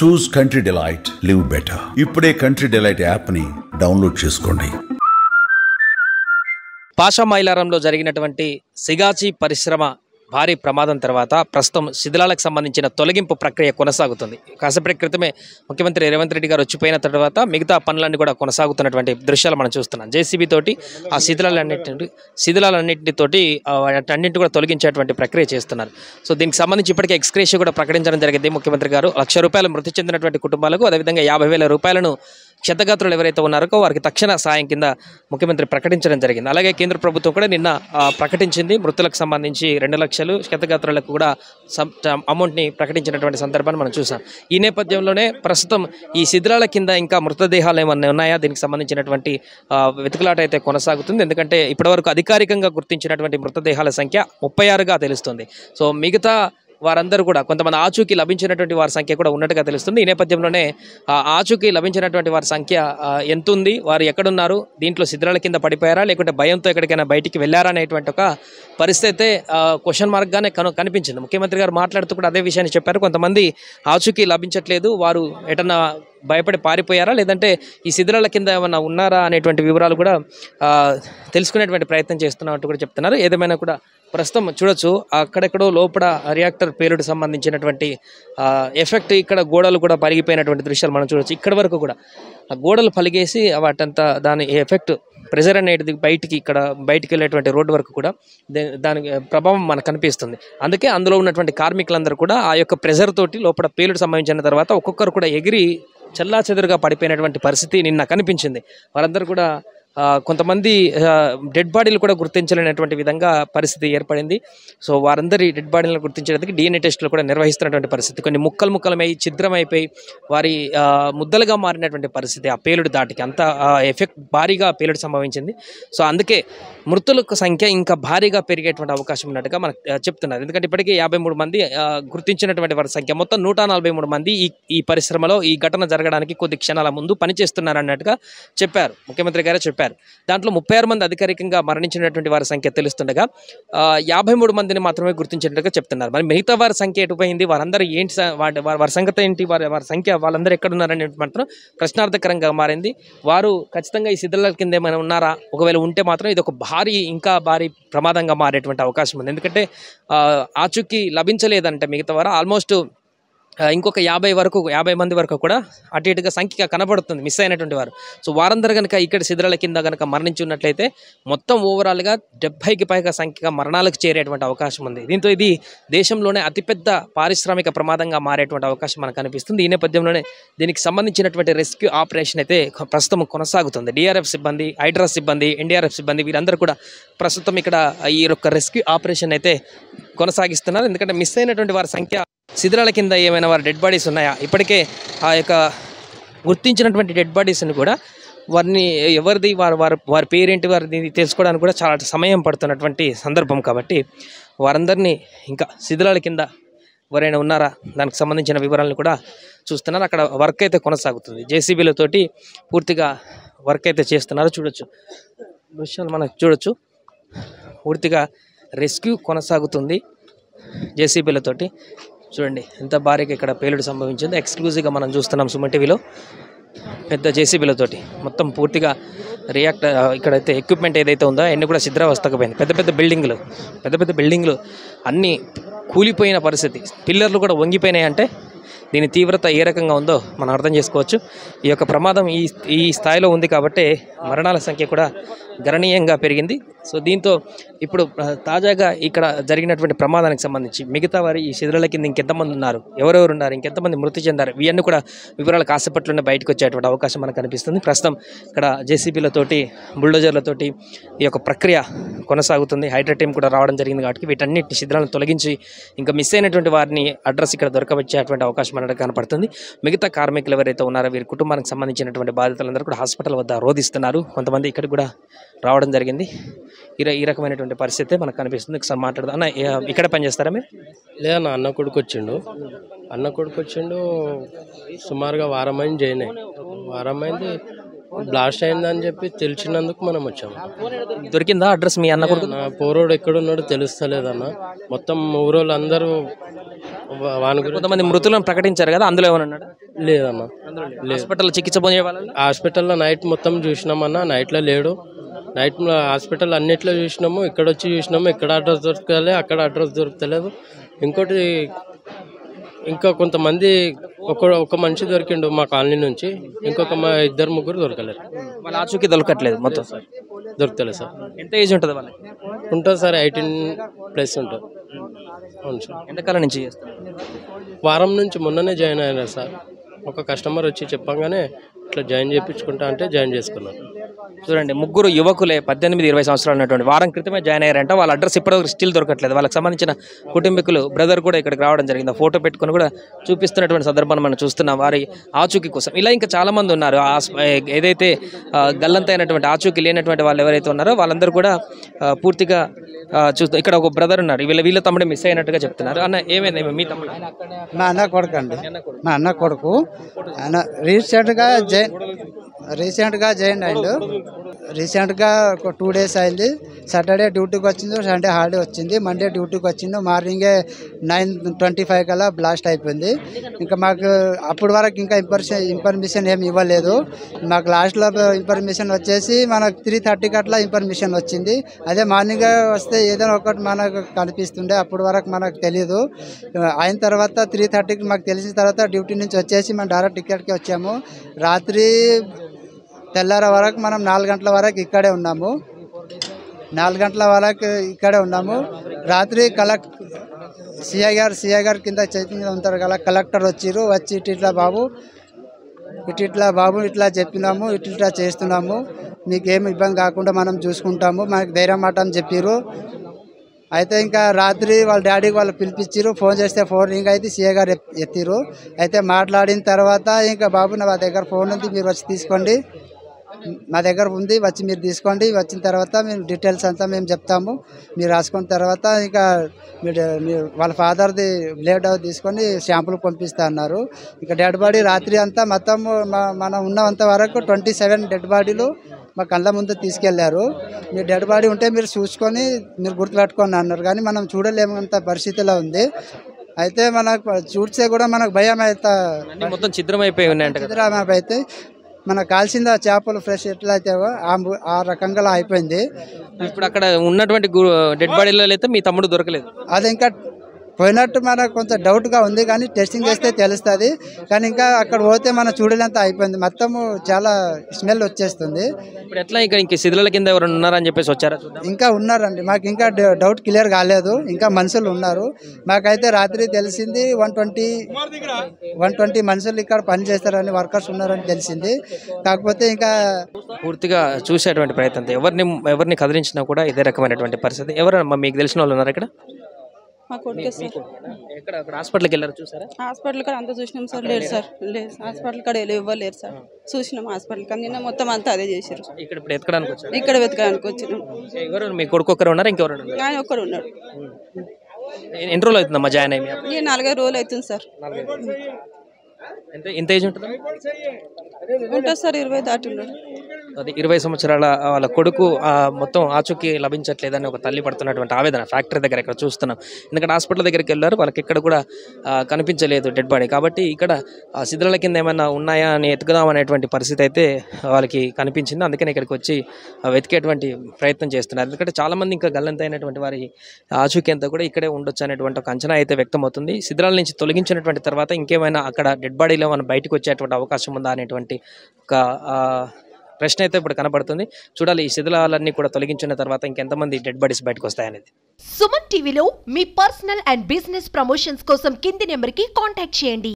చూస్ country delight, live better. ఇప్పుడే country delight యాప్ని download చేసుకోండి. పాషా మైలారంలో జరిగినటువంటి సిగాచి పరిశ్రమ భారీ ప్రమాదం తర్వాత ప్రస్తుతం శిథిలాలకు సంబంధించిన తొలగింపు ప్రక్రియ కొనసాగుతుంది. కాసేపటి క్రితమే ముఖ్యమంత్రి రేవంత్ రెడ్డి గారు వచ్చిపోయిన తర్వాత మిగతా పనులన్నీ కూడా కొనసాగుతున్నటువంటి దృశ్యాలు మనం చూస్తున్నాం. జేసీబీ తోటి ఆ శిథిలాలన్నింటితోటి అన్నింటి కూడా తొలగించేటువంటి ప్రక్రియ చేస్తున్నారు. సో దీనికి సంబంధించి ఇప్పటికే ఎక్స్గ్రేషియా కూడా ప్రకటించడం జరిగింది. ముఖ్యమంత్రి గారు ₹1,00,000 మృతి చెందినటువంటి కుటుంబాలకు, అదేవిధంగా ₹50,000 క్షతగాత్రులు ఎవరైతే ఉన్నారో వారికి తక్షణ సాయం కింద ముఖ్యమంత్రి ప్రకటించడం జరిగింది. అలాగే కేంద్ర ప్రభుత్వం కూడా నిన్న ప్రకటించింది. మృతులకు సంబంధించి 2 లక్షలు, క్షతగాత్రులకు కూడా అమౌంట్ని ప్రకటించినటువంటి సందర్భాన్ని మనం చూసాం. ఈ నేపథ్యంలోనే ప్రస్తుతం ఈ శిథిలాల కింద ఇంకా మృతదేహాలు ఏమన్నా ఉన్నాయా, దీనికి సంబంధించినటువంటి వెతుకులాట అయితే కొనసాగుతుంది. ఎందుకంటే ఇప్పటివరకు అధికారికంగా గుర్తించినటువంటి మృతదేహాల సంఖ్య 36గా తెలుస్తుంది. సో మిగతా వారందరూ కూడా కొంతమంది ఆచూకీ లభించినటువంటి వారి సంఖ్య కూడా ఉన్నట్టుగా తెలుస్తుంది. ఈ నేపథ్యంలోనే ఆచూకీ లభించినటువంటి వారి సంఖ్య ఎంత ఉంది, వారు ఎక్కడున్నారు, దీంట్లో శిథిలాల కింద పడిపోయారా లేకుంటే భయంతో ఎక్కడికైనా బయటికి వెళ్ళారా అనేటువంటి ఒక పరిస్థితి క్వశ్చన్ మార్క్గానే కనిపించింది. ముఖ్యమంత్రి గారు మాట్లాడుతూ కూడా అదే విషయాన్ని చెప్పారు. కొంతమంది ఆచూకీ లభించట్లేదు, వారు ఎటన్నా భయపడి పారిపోయారా లేదంటే ఈ శిథిలాల కింద ఏమన్నా ఉన్నారా అనేటువంటి వివరాలు కూడా తెలుసుకునేటువంటి ప్రయత్నం చేస్తున్నట్టు కూడా చెప్తున్నారు. ఏదేమైనా కూడా ప్రస్తుతం చూడొచ్చు అక్కడెక్కడో లోపల రియాక్టర్ పేలుడు సంబంధించినటువంటి ఎఫెక్ట్, ఇక్కడ గోడలు కూడా పలిగిపోయినటువంటి దృశ్యాలు మనం చూడొచ్చు. ఇక్కడ వరకు కూడా ఆ గోడలు పలిగేసి వాటంతా దాని ఎఫెక్ట్ ప్రెజర్ అనేది బయటికి వెళ్ళేటువంటి రోడ్డు వరకు కూడా దాని ప్రభావం మనకు కనిపిస్తుంది. అందుకే అందులో ఉన్నటువంటి కార్మికులందరూ కూడా ఆ యొక్క ప్రెజర్ తోటి లోపల పేలుడు సంభవించిన తర్వాత ఒక్కొక్కరు కూడా ఎగిరి చెల్లాచెదురుగా పడిపోయినటువంటి పరిస్థితి నిన్న కనిపించింది. వారందరూ కూడా కొంతమంది డెడ్ బాడీలు కూడా గుర్తించలేనటువంటి విధంగా పరిస్థితి ఏర్పడింది. సో వారందరి డెడ్ బాడీలను గుర్తించడానికి DNA టెస్టులు కూడా నిర్వహిస్తున్నటువంటి పరిస్థితి. కొన్ని ముక్కలమై ఛిద్రమైపోయి వారి ముద్దలుగా మారినటువంటి పరిస్థితి ఆ పేలుడు దాటికి అంత ఎఫెక్ట్ భారీగా పేలుడు సంభవించింది. సో అందుకే మృతుల సంఖ్య ఇంకా భారీగా పెరిగేటువంటి అవకాశం ఉన్నట్టుగా మనకు చెప్తున్నారు. ఎందుకంటే ఇప్పటికీ 53 మంది గుర్తించినటువంటి వారి సంఖ్య, మొత్తం 143 మంది ఈ పరిశ్రమలో ఈ ఘటన జరగడానికి కొద్ది క్షణాల ముందు పనిచేస్తున్నారు అన్నట్టుగా చెప్పారు, ముఖ్యమంత్రి గారే చెప్పారు. దాంట్లో 36 మంది అధికారికంగా మరణించినటువంటి వారి సంఖ్య తెలుస్తుండగా 53 మందిని మాత్రమే గుర్తించినట్టుగా చెప్తున్నారు. మరి మిగతా వారి సంఖ్య ఎటుపోయింది, వారందరూ ఏంటి, వారి సంగతి ఏంటి, వారి సంఖ్య వాళ్ళందరూ ఎక్కడున్నారనే మాత్రం ప్రశ్నార్థకరంగా మారింది. వారు ఖచ్చితంగా ఈ శిథిలాల కింద ఏమైనా ఉన్నారా, ఒకవేళ ఉంటే మాత్రం ఇది ఒక ఇంకా భారీ ప్రమాదంగా మారేటువంటి అవకాశం ఉంది. ఎందుకంటే ఆచూకీ లభించలేదంటే మిగతా వారు ఆల్మోస్ట్ ఇంకొక 50 మంది వరకు కూడా అటు ఇటుగా సంఖ్య కనబడుతుంది మిస్ అయినటువంటి వారు. సో వారందరూ కనుక ఇక్కడ శిథిలాల కింద కనుక మరణించి ఉన్నట్లయితే మొత్తం ఓవరాల్గా 70కి పైగా సంఖ్యగా మరణాలకు చేరేటువంటి అవకాశం ఉంది. దీంతో ఇది దేశంలోనే అతిపెద్ద పారిశ్రామిక ప్రమాదంగా మారేటువంటి అవకాశం మనకు కనిపిస్తుంది. ఈ నేపథ్యంలోనే దీనికి సంబంధించినటువంటి రెస్క్యూ ఆపరేషన్ అయితే ప్రస్తుతం కొనసాగుతుంది. DRF సిబ్బంది, హైడ్రా సిబ్బంది, NDRF సిబ్బంది వీరందరూ కూడా ప్రస్తుతం ఇక్కడ ఈ యొక్క రెస్క్యూ ఆపరేషన్ అయితే కొనసాగిస్తున్నారు. ఎందుకంటే మిస్ అయినటువంటి వారి సంఖ్య, శిథిలాల కింద ఏమైనా వారి డెడ్ బాడీస్ ఉన్నాయా, ఇప్పటికే ఆ యొక్క గుర్తించినటువంటి డెడ్ బాడీస్ని కూడా వారిని ఎవరిది వారి పేరేంటి వారిది తెలుసుకోవడానికి కూడా చాలా సమయం పడుతున్నటువంటి సందర్భం. కాబట్టి వారందరినీ ఇంకా శిథిలాల కింద ఎవరైనా ఉన్నారా దానికి సంబంధించిన వివరాలను కూడా చూస్తున్నారు. అక్కడ వర్క్ అయితే కొనసాగుతుంది. JCBలతోటి పూర్తిగా వర్క్ అయితే చేస్తున్నారు. చూడొచ్చు దృశ్యాలు మనం చూడొచ్చు, పూర్తిగా రెస్క్యూ కొనసాగుతుంది JCBలతోటి. చూడండి ఎంత భారీగా ఇక్కడ పేలుడు సంభవించింది. ఎక్స్క్లూజివ్గా మనం చూస్తున్నాం సుమన్ టీవీలో. పెద్ద JCBలతోటి మొత్తం పూర్తిగా రియాక్టర్ ఇక్కడైతే ఎక్విప్మెంట్ ఏదైతే ఉందో అన్నీ కూడా శిథిలావస్థకు పోయింది. పెద్ద పెద్ద బిల్డింగ్లు అన్నీ కూలిపోయిన పరిస్థితి, పిల్లర్లు కూడా వంగిపోయినాయి. అంటే దీని తీవ్రత ఏ రకంగా ఉందో మనం అర్థం చేసుకోవచ్చు. ఈ యొక్క ప్రమాదం ఈ స్థాయిలో ఉంది కాబట్టి మరణాల సంఖ్య కూడా గణనీయంగా పెరిగింది. సో దీంతో ఇప్పుడు తాజాగా ఇక్కడ జరిగినటువంటి ప్రమాదానికి సంబంధించి మిగతా వారి ఈ శిథిలాల కింద ఇంకెంతమంది ఉన్నారు, ఎవరెవరు ఉన్నారు, ఇంకెంతమంది మృతి చెందారు, ఇవన్నీ కూడా వివరాలు కాసేపట్లోనే బయటకు వచ్చేటువంటి అవకాశం మనకు కనిపిస్తుంది. ప్రస్తుతం ఇక్కడ JCBలతోటి, బుల్డోజర్లతోటి ఈ యొక్క ప్రక్రియ కొనసాగుతుంది. హైడ్రా టీం కూడా రావడం జరిగింది కాబట్టి వీటన్నిటి శిథిలాలను తొలగించి ఇంకా మిస్ అయినటువంటి వారిని అడ్రస్ ఇక్కడ దొరకవచ్చేటువంటి అవకాశం మనకు కనపడుతుంది. మిగతా కార్మికులు ఎవరైతే ఉన్నారో వీరి కుటుంబానికి సంబంధించినటువంటి బాధితులందరూ కూడా హాస్పిటల్ వద్ద రోధిస్తున్నారు. కొంతమంది ఇక్కడికి కూడా రావడం జరిగింది. ఈ రకమైనటువంటి పరిస్థితి మనకు కనిపిస్తుంది. ఒకసారి మాట్లాడదాం. అన్న, ఇక్కడ పనిచేస్తారా మీరు? లేదన్న, అన్న కొడుకు వచ్చిండు సుమారుగా వారమైంది. వారమైంది బ్లాస్ట్ అయిందని చెప్పి తెలిసినందుకు మనం వచ్చాము. దొరికిందా అడ్రస్ మీ అన్న కొడుకు? నా పోరోడు ఎక్కడున్నాడో తెలుస్తలేదన్న. మొత్తం ఊరోళ్ళు అందరూ కొంతమంది మృతులను ప్రకటించారు కదా, అందులో ఏమన్నా లేదన్న. హాస్పిటల్లో చికిత్స పొందే వాళ్ళు హాస్పిటల్లో నైట్ మొత్తం చూసినామన్నా, నైట్లో లేడు. నైట్ హాస్పిటల్ అన్నిట్లో చూసినాము, ఇక్కడ వచ్చి చూసినాము, ఇక్కడ అడ్రస్ దొరకలే, అక్కడ అడ్రస్ దొరకలేదు. ఇంకోటి ఇంకా కొంతమంది ఒక మనిషి దొరికిండు మా కాలనీ నుంచి, ఇంకొక ఇద్దరు ముగ్గురు దొరకలేరు. వాళ్ళ ఆచూకీ దొరకట్లేదు మొత్తం సార్, దొరకలేదు సార్. ఎంత ఏజ్ ఉంటుంది వాళ్ళకి? ఉంటుంది సార్, 18+ ఉంటుంది. అవును సార్. ఎంతకాలం నుంచి చేస్తారు? వారం నుంచి మొన్ననే జాయిన్ అయినారు సార్. ఒక కస్టమర్ వచ్చి చెప్పంగానే ఇట్లా జాయిన్ చేయించుకుంటా అంటే జాయిన్ చేసుకున్నాను. చూడండి, ముగ్గురు యువకులే 18-20 సంవత్సరాలు ఉన్నటువంటి వారం క్రితమే జాయిన్ అయ్యారంట. వాళ్ళ అడ్రస్ ఇప్పటివరకు స్టిల్ దొరకట్లేదు. వాళ్ళకి సంబంధించిన కుటుంబీకులు బ్రదర్ కూడా ఇక్కడికి రావడం జరిగింది. ఆ ఫోటో పెట్టుకుని కూడా చూపిస్తున్నటువంటి సందర్భాన్ని మనం చూస్తున్నాం వారి ఆచూకీ కోసం. ఇలా ఇంకా చాలా మంది ఉన్నారు. ఏదైతే గల్లంత అయినటువంటి ఆచూకీ లేనటువంటి వాళ్ళు ఎవరైతే ఉన్నారో వాళ్ళందరూ కూడా పూర్తిగా చూస్తాం. ఇక్కడ ఒక బ్రదర్ ఉన్నారు, వీళ్ళ తమ్ముడే మిస్ అయినట్టుగా చెప్తున్నారు. అన్న ఏమైంది మీ తమ్ముడు? మా అన్న కొడుకు అండి, మా అన్న కొడుకు. ఆయన రీసెంట్గా జాయిన్ అయ్యిండు. రీసెంట్గా ఒక 2 days అయింది. సాటర్డే డ్యూటీకి వచ్చింది, సండే హాలిడే వచ్చింది, మండే డ్యూటీకి వచ్చిండు. మార్నింగే 9:25 కల్లా బ్లాస్ట్ అయిపోయింది. ఇంకా మాకు అప్పటి వరకు ఇంకా ఇన్ఫర్మేషన్ ఏమి ఇవ్వలేదు. మాకు లాస్ట్లో ఇన్ఫర్మేషన్ వచ్చేసి మనకు 3:30 అట్లా ఇన్ఫర్మేషన్ వచ్చింది. అదే మార్నింగ్ వస్తే ఏదైనా ఒకటి మనకు కనిపిస్తుండే, అప్పటి వరకు మనకు తెలియదు. అయిన తర్వాత 3:30కి మాకు తెలిసిన తర్వాత డ్యూటీ నుంచి వచ్చేసి మనం డైరెక్ట్ టికెట్కి వచ్చాము. రాత్రి తెల్లార వరకు మనం 4 గంటల వరకు ఇక్కడే ఉన్నాము. 4 గంటల వరకు ఇక్కడే ఉన్నాము. రాత్రి సిఐ గారు కింద చైతన్య ఉంటారు కదా, కలెక్టర్ వచ్చిర్రు. వచ్చి ఇట్లా బాబు ఇట్లా చెప్పినాము, ఇట్లా చేస్తున్నాము, మీకేం ఇబ్బంది కాకుండా మనం చూసుకుంటాము, మనకి ధైర్యం మాట అని చెప్పారు. అయితే ఇంకా రాత్రి వాళ్ళ డాడీకి వాళ్ళు పిలిపించారు. ఫోన్ చేస్తే ఫోన్ రింగ్ అయితే సిఐ గారు ఎత్తిరు. అయితే మాట్లాడిన తర్వాత ఇంకా బాబు నా దగ్గర ఫోన్ ఉంది, మీరు వచ్చి తీసుకోండి, మా దగ్గర ఉంది, వచ్చి మీరు తీసుకోండి, వచ్చిన తర్వాత మేము డీటెయిల్స్ అంతా మేము చెప్తాము, మీరు రాసుకున్న తర్వాత ఇంకా మీరు వాళ్ళ ఫాదర్ది బ్లడ్ తీసుకొని శాంపుల్ పంపిస్తా అన్నారు. ఇక డెడ్ బాడీ రాత్రి అంతా మొత్తం మనం ఉన్నంత వరకు 27 డెడ్ బాడీలు మా కళ్ళ ముందు తీసుకెళ్లారు. మీరు డెడ్ బాడీ ఉంటే మీరు చూసుకొని మీరు గుర్తుపెట్టుకొని అన్నారు, కానీ మనం చూడలేమంత పరిస్థితిలో ఉంది. అయితే మనకు చూస్తే కూడా మనకు భయం అయితే, మొత్తం చిత్రమైపోయి ఉన్నాయంట. చిత్రమైతే మనకు కాల్సింది ఆ చేపలు ఫ్రెష్ ఎట్లా అవుతావో ఆ రకంగా అయిపోయింది. ఇప్పుడు అక్కడ ఉన్నటువంటి డెడ్ బాడీలో అయితే మీ తమ్ముడు దొరకలేదు. అది ఇంకా పోయినట్టు మనకు కొంచెం డౌట్గా ఉంది, కానీ టెస్టింగ్ చేస్తే తెలుస్తుంది. కానీ ఇంకా అక్కడ పోతే మనం చూడలేంత అయిపోయింది, మొత్తము చాలా స్మెల్ వచ్చేస్తుంది. ఇప్పుడు ఎట్లా ఇంకా శిథిలాల కింద ఎవరైనా ఉన్నారని చెప్పేసి వచ్చారా? ఇంకా ఉన్నారండి, మాకు ఇంకా డౌట్ క్లియర్ కాలేదు, ఇంకా మనుషులు ఉన్నారు. మాకైతే రాత్రి తెలిసింది 120 మనుషులు ఇక్కడ పని చేస్తారని, వర్కర్స్ ఉన్నారని తెలిసింది. కాకపోతే ఇంకా పూర్తిగా చూసేటువంటి ప్రయత్నం, ఎవరిని కదిలించినా కూడా ఇదే రకమైనటువంటి పరిస్థితి. ఎవరన్నా మీకు తెలిసిన వాళ్ళు ఉన్నారు ఇక్కడ? మా కొడుకే సార్. ఎక్కడ హాస్పిటల్కి వెళ్ళారు? చూసారా? హాస్పిటల్ కాడ అంతా చూసినాం సార్, లేరు సార్, లేదు హాస్పిటల్ కాడ ఇవ్వలేరు సార్. చూసినాం హాస్పిటల్ కానీ నిన్న మొత్తం అంతా అదే చేశారు. ఇక్కడ ఇప్పుడు ఎత్తుకోవడానికి వచ్చారు? ఇక్కడ వెతకడానికి వచ్చినాం. ఎవరు మీ కొడుకు ఒక్కరు ఉన్నారు, ఇంకెవరు ఉన్నారు? ఆయన ఒక్కడు ఉన్నాడు. ఎన్ని రోజులు అవుతుందమ్మా జాయిన్ అయ్యి? 4-5 రోజులు అవుతుంది సార్. ఎంత ఏజ్ ఉంటుంది? ఉంటుంది సార్, 20 దాటి ఉన్నాడు. అది 20 సంవత్సరాల వాళ్ళ కొడుకు మొత్తం ఆచూకీ లభించట్లేదని ఒక తల్లి పడుతున్నటువంటి ఆవేదన ఫ్యాక్టరీ దగ్గర ఇక్కడ చూస్తున్నాం. ఎందుకంటే హాస్పిటల్ దగ్గరికి వెళ్ళారు, వాళ్ళకి ఇక్కడ కూడా కనిపించలేదు డెడ్ బాడీ. కాబట్టి ఇక్కడ శిథిలాల కింద ఏమైనా ఉన్నాయా అని ఎత్తుకుదాం అనేటువంటి పరిస్థితి అయితే వాళ్ళకి కనిపించింది. అందుకని ఇక్కడికి వచ్చి వెతికేటువంటి ప్రయత్నం చేస్తున్నారు. ఎందుకంటే చాలామంది ఇంకా గల్లంతైనటువంటి వారి ఆచూకీ అంతా కూడా ఇక్కడే ఉండొచ్చు అనేటువంటి ఒక అంచనా అయితే వ్యక్తమవుతుంది. శిథిలాల నుంచి తొలగించినటువంటి తర్వాత ఇంకేమైనా అక్కడ డెడ్ బాడీలో మనం బయటకు వచ్చేటువంటి అవకాశం ఉందా అనేటువంటి ఒక ప్రశ్న అయితే ఇప్పుడు కనబడుతుంది. చూడాలి ఈ శిథిలాలన్నీ కూడా తొలగించిన తర్వాత ఇంకెంతమంది డెడ్ బాడీస్ బయటకు వస్తాయనేది. సుమన్ టీవీలో మీ పర్సనల్ అండ్ బిజినెస్ ప్రమోషన్స్ కోసం కింది నెంబర్కి కాంటాక్ట్ చేయండి.